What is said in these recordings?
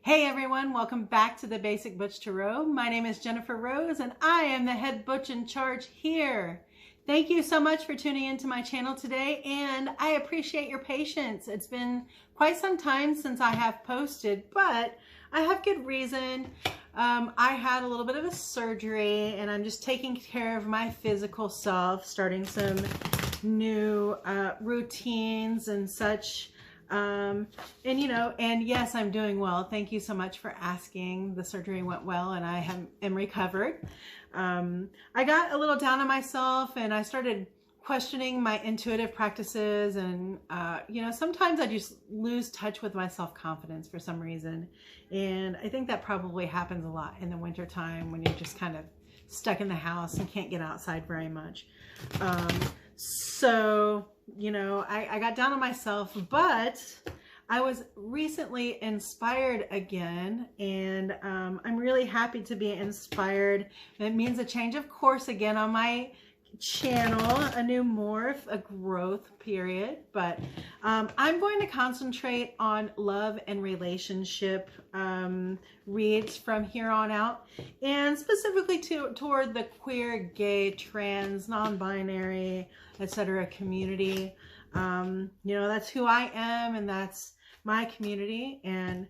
Hey everyone, welcome back to the Basic Butch Tarot. My name is Jennifer Rose and I am the head butch in charge here. Thank you so much for tuning into my channel today, and I appreciate your patience. It's been quite some time since I have posted, but I have good reason. I had a little bit of a surgery and I'm just taking care of my physical self, starting some new routines and such. And yes, I'm doing well. Thank you so much for asking. The surgery went well and I am recovered. I got a little down on myself and I started questioning my intuitive practices, and sometimes I just lose touch with my self-confidence for some reason. And I think that probably happens a lot in the winter time when you're just kind of stuck in the house and can't get outside very much. I got down on myself, but I was recently inspired again, and I'm really happy to be inspired. It means a change of course again on my channel, a new morph, a growth period, but I'm going to concentrate on love and relationship reads from here on out, and specifically toward the queer, gay, trans, non-binary, etc. community. That's who I am and that's my community, and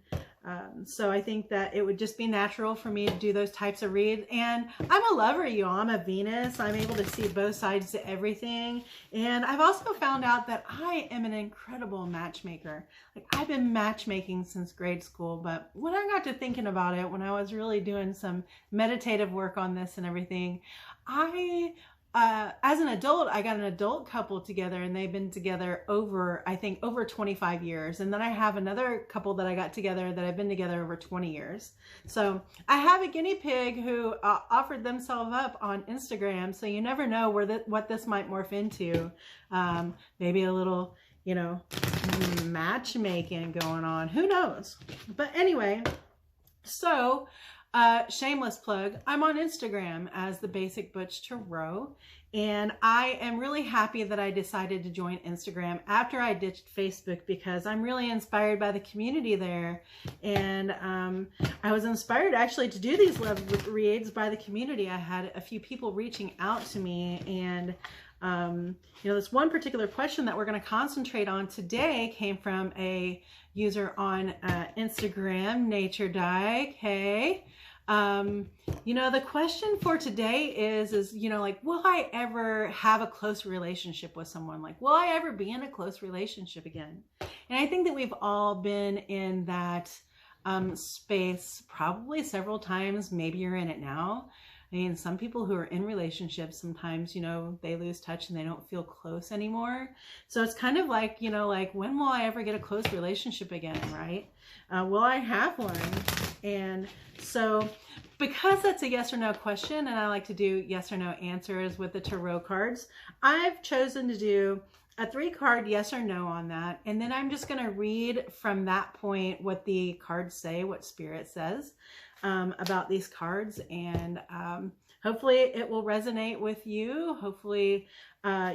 so I think that it would just be natural for me to do those types of reads. And I'm a lover, y'all. I'm a Venus. I'm able to see both sides to everything. And I've also found out that I am an incredible matchmaker. Like, I've been matchmaking since grade school, but when I got to thinking about it, when I was really doing some meditative work on this and everything, as an adult, I got an adult couple together, and they've been together over 25 years. And then I have another couple that I got together that I've been together over 20 years. So I have a guinea pig who offered themselves up on Instagram. So you never know what this might morph into. Maybe a little, matchmaking going on. Who knows? But anyway, so shameless plug, I'm on Instagram as the Basic Butch Tarot, and I am really happy that I decided to join Instagram after I ditched Facebook, because I'm really inspired by the community there. And I was inspired actually to do these love reads by the community. I had a few people reaching out to me, and this one particular question that we're going to concentrate on today came from a user on Instagram, Nature Dyke. Hey. The question for today is will I ever have a close relationship with someone? Like, will I ever be in a close relationship again? And I think that we've all been in that space probably several times. Maybe you're in it now. I mean, some people who are in relationships, sometimes, they lose touch and they don't feel close anymore. So it's kind of like, when will I ever get a close relationship again, right? Will I have one? And so, because that's a yes or no question, and I like to do yes or no answers with the tarot cards, I've chosen to do a 3-card yes or no on that. And then I'm just going to read from that point what the cards say, what Spirit says about these cards. And hopefully it will resonate with you. Hopefully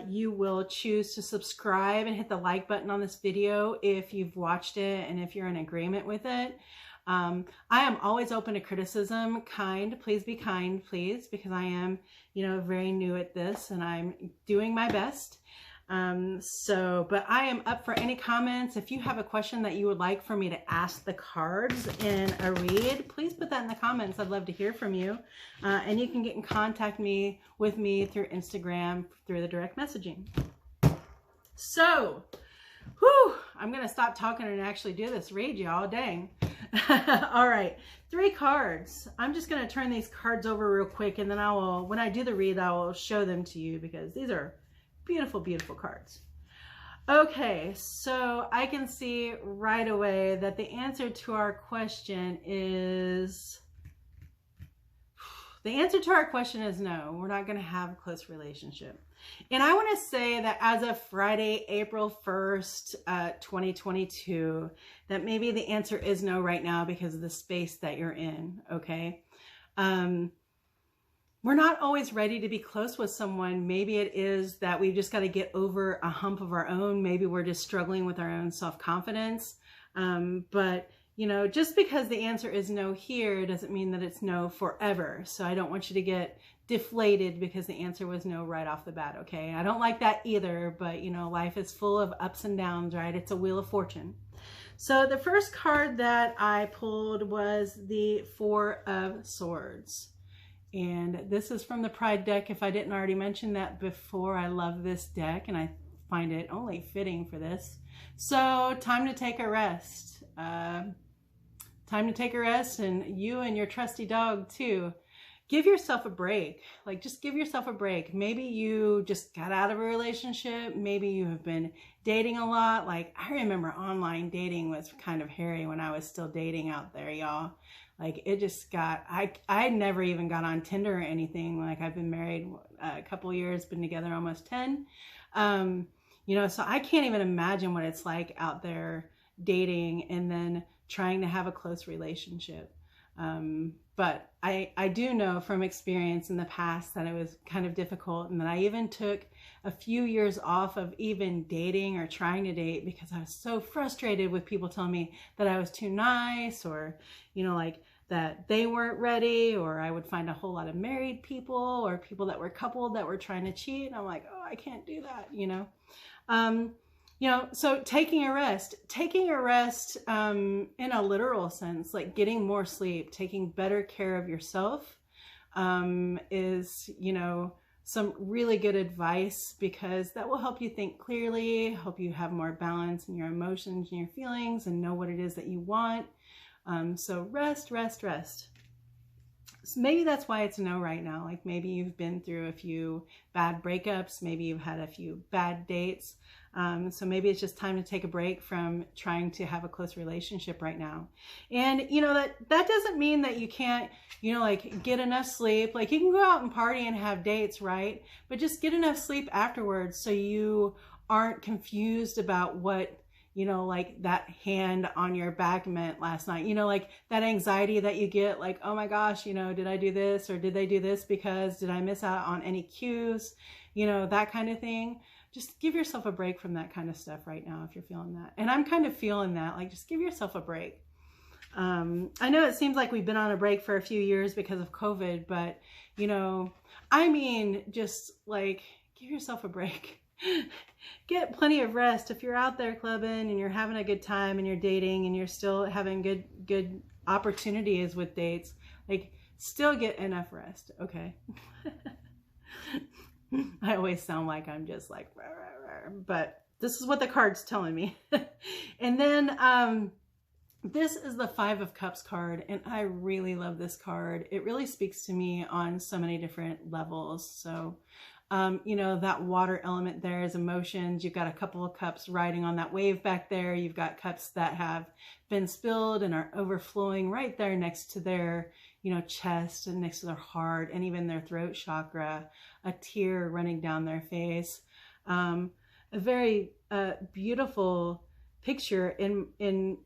you will choose to subscribe and hit the like button on this video if you've watched it and if you're in agreement with it. I am always open to criticism. Please be kind, please, because I am, very new at this and I'm doing my best. But I am up for any comments. If you have a question that you would like for me to ask the cards in a read, please put that in the comments. I'd love to hear from you. And you can get in contact with me through Instagram, through the direct messaging. So, I'm going to stop talking and actually do this read, y'all. Dang. All right, 3 cards. I'm just going to turn these cards over real quick, and then when I do the read, I will show them to you, because these are beautiful, beautiful cards. Okay, so I can see right away that the answer to our question is... no. We're not going to have a close relationship. And I want to say that as of Friday, April 1st, 2022, that maybe the answer is no right now because of the space that you're in, okay? We're not always ready to be close with someone. Maybe it is that we've just got to get over a hump of our own. Maybe we're just struggling with our own self-confidence. But you know, just because the answer is no here doesn't mean that it's no forever. So I don't want you to get deflated because the answer was no right off the bat, okay? I don't like that either, but you know, life is full of ups and downs, right? It's a wheel of fortune. So the first card that I pulled was the Four of Swords. And this is from the Pride deck. If I didn't already mention that before, I love this deck and I find it only fitting for this. So time to take a rest. Time to take a rest, and you and your trusty dog too. Give yourself a break. Like, just give yourself a break. Maybe you just got out of a relationship. Maybe you have been dating a lot. Like, I remember online dating was kind of hairy when I was still dating out there, y'all. Like, it just got, I never even got on Tinder or anything. Like, I've been married a couple years, been together almost 10. You know, so I can't even imagine what it's like out there dating and then trying to have a close relationship. But I do know from experience in the past that it was kind of difficult, and that I even took a few years off of even dating or trying to date because I was so frustrated with people telling me that I was too nice, or, you know, like that they weren't ready, or I would find a whole lot of married people or people that were coupled that were trying to cheat. And I'm like, oh, I can't do that, you know? You know, so taking a rest in a literal sense, like getting more sleep, taking better care of yourself, is, you know, some really good advice, because that will help you think clearly, help you have more balance in your emotions and your feelings, and know what it is that you want. So rest. So maybe that's why it's a no right now. Like, maybe you've been through a few bad breakups. Maybe you've had a few bad dates. So maybe it's just time to take a break from trying to have a close relationship right now. And, you know, that doesn't mean that you can't, you know, like get enough sleep. Like, you can go out and party and have dates, right? But just get enough sleep afterwards so you aren't confused about what, you know, like that hand on your back meant last night. You know, like that anxiety that you get, like, oh my gosh, you know, did I do this, or did they do this because did I miss out on any cues? You know, that kind of thing. Just give yourself a break from that kind of stuff right now if you're feeling that. And I'm kind of feeling that, like, just give yourself a break. I know it seems like we've been on a break for a few years because of COVID, but, you know, I mean, just like, give yourself a break. Get plenty of rest. If you're out there clubbing and you're having a good time and you're dating and you're still having good opportunities with dates, like, still get enough rest, okay? I always sound like I'm just like, rah, rah, rah, but this is what the card's telling me. And then this is the Five of Cups card, and I really love this card. It really speaks to me on so many different levels. So, you know, that water element there is emotions. You've got a couple of cups riding on that wave back there. You've got cups that have been spilled and are overflowing right there next to their, you know, chest and next to their heart and even their throat chakra, a tear running down their face. A very beautiful picture in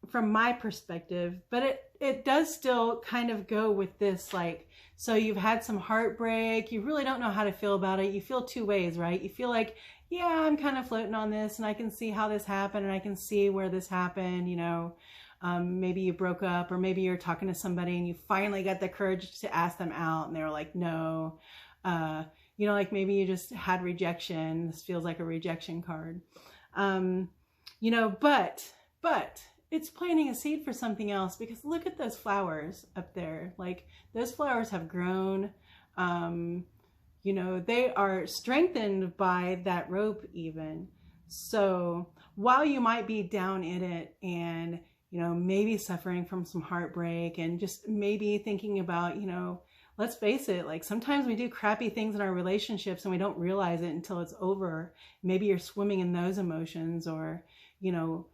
from my perspective, but it does still kind of go with this, like, so you've had some heartbreak, you really don't know how to feel about it. You feel two ways, right? You feel like, yeah, I'm kind of floating on this and I can see how this happened and I can see where this happened, you know. Maybe you broke up, or maybe you're talking to somebody and you finally got the courage to ask them out and they were like, no. You know, like maybe you just had rejection. This feels like a rejection card. You know, but it's planting a seed for something else, because look at those flowers up there. Like, those flowers have grown. You know, they are strengthened by that rope even. So while you might be down in it and, you know, maybe suffering from some heartbreak and just maybe thinking about, you know, let's face it, like sometimes we do crappy things in our relationships and we don't realize it until it's over. Maybe you're swimming in those emotions, or, you know,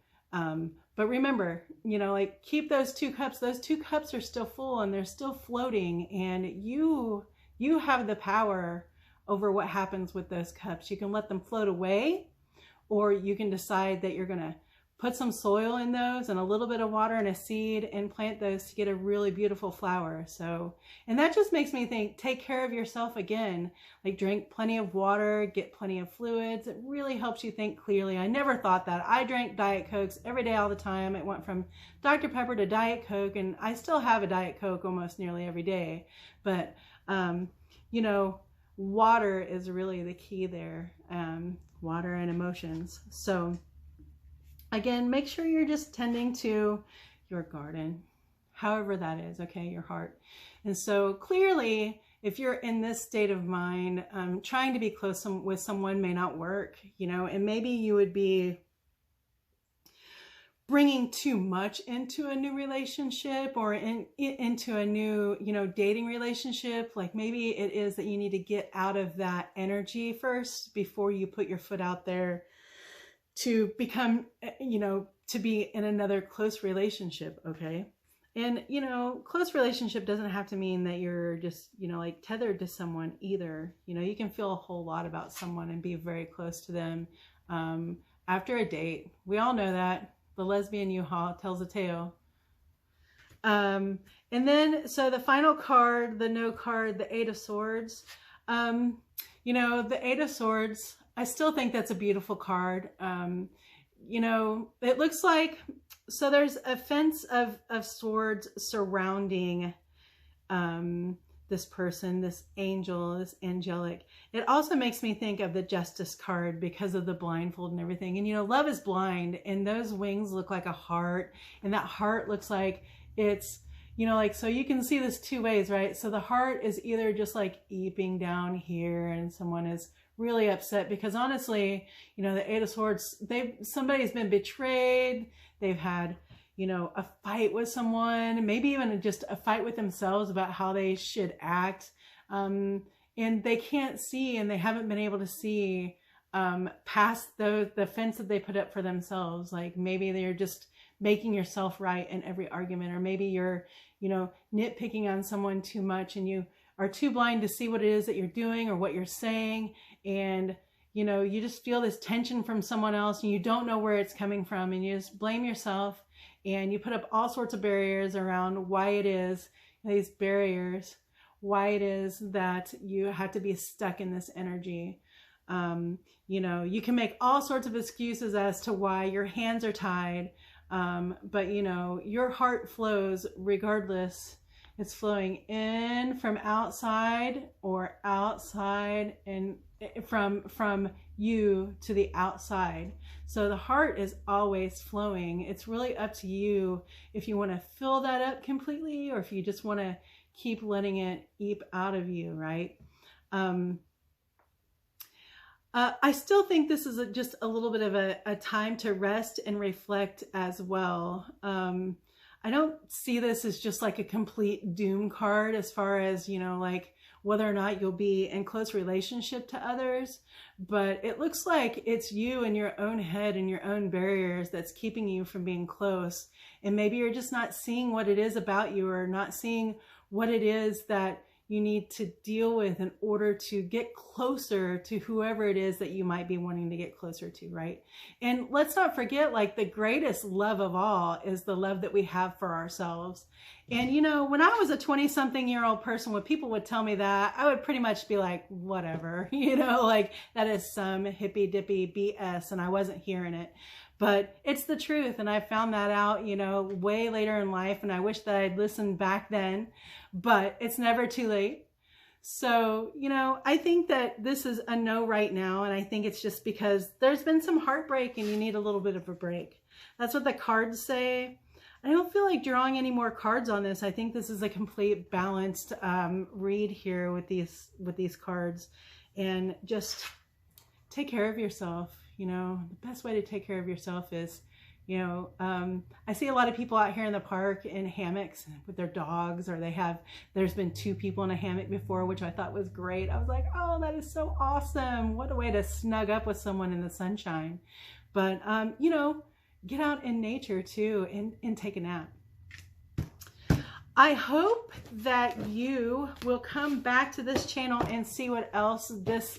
but remember, you know, like, keep those two cups. Those two cups are still full and they're still floating, and you have the power over what happens with those cups. You can let them float away, or you can decide that you're going to put some soil in those and a little bit of water and a seed and plant those to get a really beautiful flower. So, and that just makes me think, take care of yourself again. Like drink plenty of water, get plenty of fluids. It really helps you think clearly. I never thought that. I drank Diet Cokes every day all the time. It went from Dr. Pepper to Diet Coke, and I still have a Diet Coke almost nearly every day. But, you know, water is really the key there. Water and emotions. So again, make sure you're just tending to your garden, however that is, okay, your heart. And so clearly, if you're in this state of mind, trying to be close with someone may not work, you know, and maybe you would be bringing too much into a new relationship or into a new, you know, dating relationship. Like maybe it is that you need to get out of that energy first before you put your foot out there to become, you know, to be in another close relationship, okay? And, you know, close relationship doesn't have to mean that you're just, you know, like tethered to someone either. You know, you can feel a whole lot about someone and be very close to them after a date. We all know that. The lesbian U-Haul tells a tale. And then, so the final card, the no card, the Eight of Swords. You know, the Eight of Swords, I still think that's a beautiful card. You know, it looks like, so there's a fence of swords surrounding this person, this angel, this angelic. It also makes me think of the Justice card because of the blindfold and everything. And, you know, love is blind, and those wings look like a heart, and that heart looks like it's, you know, like, so you can see this two ways, right? So the heart is either just like eeping down here and someone is really upset because honestly, you know, the Eight of Swords, somebody's been betrayed. They've had, you know, a fight with someone, maybe even just a fight with themselves about how they should act. And they can't see, and they haven't been able to see past the fence that they put up for themselves. Like maybe they're just making yourself right in every argument, or maybe you're, you know, nitpicking on someone too much and you are too blind to see what it is that you're doing or what you're saying. And, you know, you just feel this tension from someone else and you don't know where it's coming from, and you just blame yourself and you put up all sorts of barriers around why it is, these barriers, why it is that you have to be stuck in this energy. You know, you can make all sorts of excuses as to why your hands are tied. But you know, your heart flows regardless. It's flowing in from outside or outside and from you to the outside. So the heart is always flowing. It's really up to you if you want to fill that up completely or if you just want to keep letting it eep out of you, right? I still think this is just a little bit of a time to rest and reflect as well. I don't see this as just like a complete doom card as far as, you know, like whether or not you'll be in close relationship to others, but it looks like it's you and your own head and your own barriers that's keeping you from being close. And maybe you're just not seeing what it is about you, or not seeing what it is that you need to deal with in order to get closer to whoever it is that you might be wanting to get closer to, right? And let's not forget, like, the greatest love of all is the love that we have for ourselves. And, you know, when I was a 20-something-year-old person, when people would tell me that, I would pretty much be like, whatever, you know, like that is some hippy-dippy BS, and I wasn't hearing it. But it's the truth, and I found that out, you know, way later in life, and I wish that I'd listened back then, but it's never too late. So, you know, I think that this is a no right now, and I think it's just because there's been some heartbreak and you need a little bit of a break. That's what the cards say. I don't feel like drawing any more cards on this. I think this is a complete balanced read here with these cards, and just take care of yourself. You know, the best way to take care of yourself is, you know, I see a lot of people out here in the park in hammocks with their dogs, or there's been 2 people in a hammock before, which I thought was great. I was like, oh, that is so awesome. What a way to snug up with someone in the sunshine. But, you know, get out in nature too and take a nap. I hope that you will come back to this channel and see what else this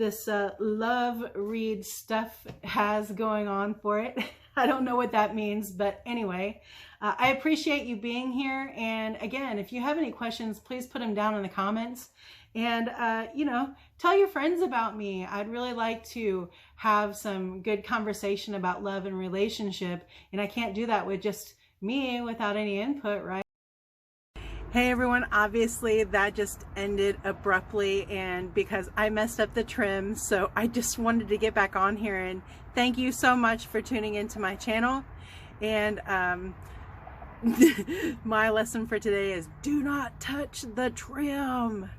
this love read stuff has going on for it. I don't know what that means, but anyway, I appreciate you being here. And again, if you have any questions, please put them down in the comments. And, you know, tell your friends about me. I'd really like to have some good conversation about love and relationship. And I can't do that with just me without any input, right? Hey everyone, obviously that just ended abruptly and because I messed up the trim, so I just wanted to get back on here and thank you so much for tuning into my channel. And my lesson for today is do not touch the trim.